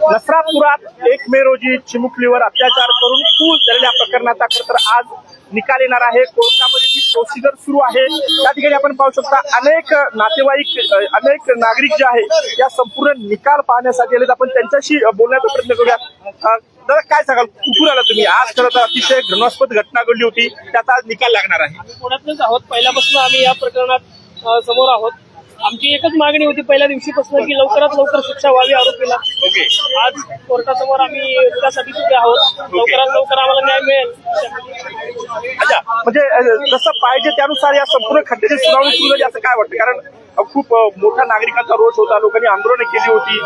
नसरापुरात 1 मे रोजी चिमुकलीवर अत्याचार करून खून झालेल्या प्रकरणाचा खरं तर आज निकाल येणार आहे। कोर्टामध्ये जी प्रोसिजर सुरू आहे त्या ठिकाणी आपण पाहू शकता अनेक नातेवाईक अनेक नागरिक जे आहे या संपूर्ण निकाल पाहण्यासाठी आलेत। आपण त्यांच्याशी बोलण्याचा प्रयत्न करूया। दादा काय सांगाल, कुठून आला तुम्ही? आज खरं तर अतिशय घृणास्पद घटना घडली होती, त्याचा आज निकाल लागणार आहे। आम्ही पुण्यातच आहोत, पहिल्यापासून आम्ही या प्रकरणात समोर आहोत। आमची एकच मागणी होती पहिल्या दिवशीपासून की लवकरात लवकर शिक्षा व्हावी आरोपीला। ओके, आज कोर्टासमोर आम्ही त्यासाठी उभे आहोत, लवकरात लवकर आम्हाला न्याय मिळेल। अच्छा, म्हणजे जसं पाहिजे त्यानुसार या संपूर्ण खटल्याची सुनावणी सुरू झाली असं काय वाटतं? कारण खूप मोठा नागरिकांचा रोष होता, लोकांनी आंदोलनं केली होती,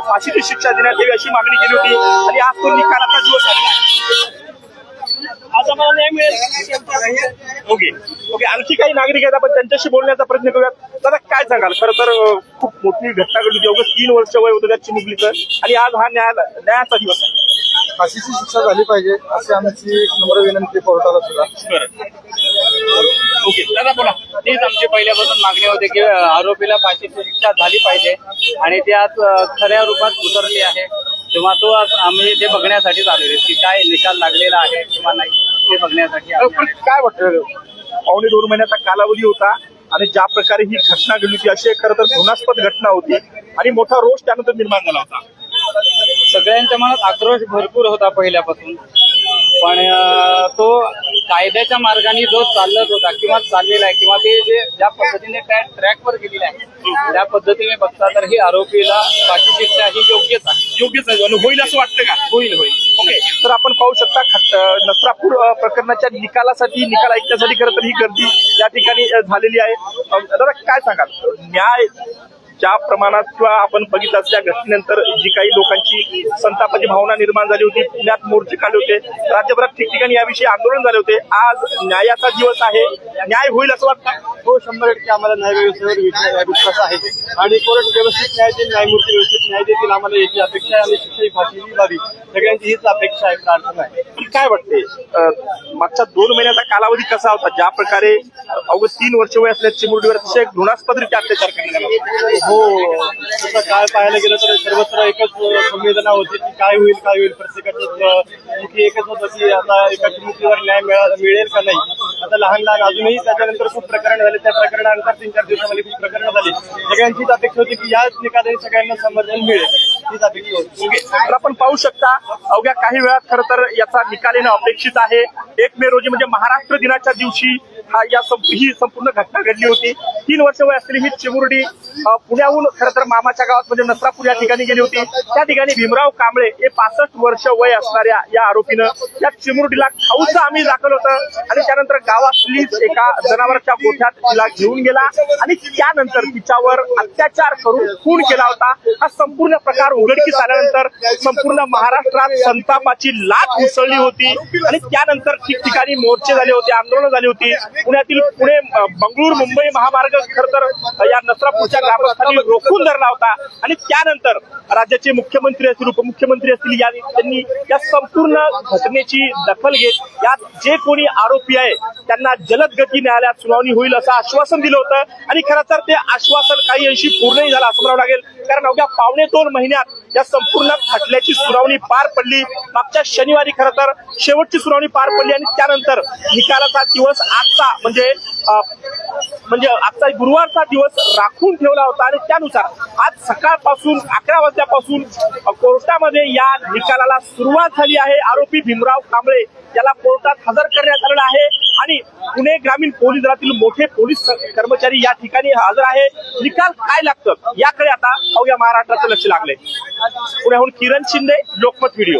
फाशीची शिक्षा देण्यात यावी अशी मागणी केली होती आणि आज तो निकालाचा दिवस आला। आज आम्हाला न्याय मिळेल। ओके ओके, आणखी काही नागरिक आहेत, आपण त्यांच्याशी बोलण्याचा प्रयत्न करूयात। दादा काय सांगाल, खरं तर खूप मोठी घटना घडली होती, अवघं 3 वर्ष वय होतं त्या चिमुकलीचं आणि आज हा न्यायाचा दिवस आहे। फाशीची शिक्षा झाली पाहिजे अशी आमची नम्र विनंती कोर्टाला सुद्धा। ओके दादा बोला। तीच आमची पहिल्यापासून मागणी होती की आरोपीला फाशीची शिक्षा झाली पाहिजे आणि ती आज खऱ्या रूपात उतरली आहे। तेव्हा तो आम्ही ते बघण्यासाठीच आलेले की काय निकाल लागलेला आहे किंवा नाही ते बघण्यासाठी। काय वाटतं, 2.5 महिन्याचा कालावधी होता आणि ज्या प्रकारे ही घटना घडली होती अशी खरं तर घृणास्पद घटना होती आणि मोठा रोष त्यानंतर निर्माण झाला होता। सगळ्यांच्या मनात आक्रोश भरपूर होता पहिल्यापासून, पण तो कायद्याच्या मार्गाने जो चालत होता किंवा चाललेला आहे किंवा ते जे ज्या पद्धतीने ट्रॅकवर गेलेले आहे त्या पद्धतीने बघता तर ही आरोपीला फाशी शिक्षा ही योग्यच आहे। होईल असं वाटतं का? होईल। ओके, तर आपण पाहू शकता नसरापूर प्रकरणाच्या निकाल ऐकण्यासाठी खरं तर ही गर्दी या ठिकाणी झालेली आहे। दादा काय सांगाल, न्याय ज्या प्रमाणात किंवा आपण बघितलं असल्या घटनेनंतर जी काही लोकांची संतापाची भावना निर्माण झाली होती, पुण्यात मोर्चे काढले होते, राज्यभरात ठिकठिकाणी याविषयी आंदोलन झाले होते, आज न्यायाचा दिवस आहे, न्याय होईल असं वाटतं? हो, 100% आम्हाला न्याय व्यवस्थेवर विश्वास आहे आणि कोर्ट व्यवस्थित न्याय देईल, न्यायमूर्ती व्यवस्थित न्याय देतील, आम्हाला याची अपेक्षा आहे आणि शिक्षा ही फाशीची व्हावी सगळ्यांची हीच अपेक्षा आहे, प्रार्थना आहे। काय वाटते, मागच्या 2 महिन्याचा कालावधी कसा होता? ज्या प्रकारे अवघं 3 वर्ष वय असलेल्या चिमुरडीवर अतिशय घृणास्पदरीत्या अत्याचार करण्यात आला। हो, तसं काय पाहायला गेलं तर सर्वत्र एकच संवेदना होती की काय होईल प्रत्येकाचं एकच होतं की आता एका चिमुकलीवर न्याय मिळेल का नाही। आता लहान अजूनही त्याच्यानंतर खूप प्रकरण झाले, त्या प्रकरणानंतर 3-4 दिवसामध्ये खूप प्रकरण झाली। सगळ्यांचीच अपेक्षा होती की याच निकालाने सगळ्यांना समर्थन मिळेल, हीच अपेक्षा होती। तर आपण पाहू शकता अवघ्या काही वेळात खरं तर याचा निकाल येणं अपेक्षित आहे। 1 मे रोजी म्हणजे महाराष्ट्र दिनाच्या दिवशी ही संपूर्ण घटना घडली होती। 3 वर्ष वय असलेली ही चिमुरडी पुण्याहून खरं तर मामाच्या गावात म्हणजे नसरापूर या ठिकाणी गेली होती। त्या ठिकाणी भीमराव कांबळे हे 65 वर्ष वय असणाऱ्या या आरोपीनं या चिमुरडीला खाऊचं आम्ही दाखवलं होतं आणि त्यानंतर गावातलीच एका जनावरांच्या गोठ्यात तिला घेऊन गेला आणि त्यानंतर तिच्यावर अत्याचार करून खून केला होता। हा संपूर्ण प्रकार उघडकीस आल्यानंतर संपूर्ण महाराष्ट्रात संतापाची लाट उसळली होती आणि त्यानंतर ठिकठिकाणी मोर्चे झाले होते, आंदोलनं झाली होती। पुण्यातील बंगळूर मुंबई महामार्ग खरं तर या नसरापूरच्या ग्रामस्थांनी रोखून धरला होता आणि त्यानंतर राज्याचे मुख्यमंत्री असतील, उपमुख्यमंत्री असतील, त्यांनी या संपूर्ण घटनेची दखल घेत यात जे कोणी आरोपी आहे त्यांना जलद गती न्यायालयात सुनावणी होईल असं आश्वासन दिलं होतं आणि खरं तर ते आश्वासन काही अंशी पूर्णही झालं असं म्हणावं लागेल, कारण अवघ्या 2.25 महिन्यात या संपूर्ण खटल्याची सुनावणी पार पडली। मागच्या शनिवारी खरं तर शेवटची सुनावणी पार पडली आणि त्यानंतर निकालाचा दिवस आजचा म्हणजे आजचा गुरुवारचा दिवस राखून ठेवला होता आणि त्यानुसार आज सकाळपासून 11 वाजल्यापासून कोर्टामध्ये या निकालाला सुरुवात झाली आहे। आरोपी भीमराव कांबळे याला कोर्टात हजर करण्यात आलेला आहे आणि पुणे ग्रामीण पोलीस दलातील मोठे पोलीस कर्मचारी या ठिकाणी हजर आहे। निकाल काय लागतं याकडे आता अवघ्या महाराष्ट्राचं लक्ष लागले। पुण्याहून किरण शिंदे, लोकमत व्हिडिओ।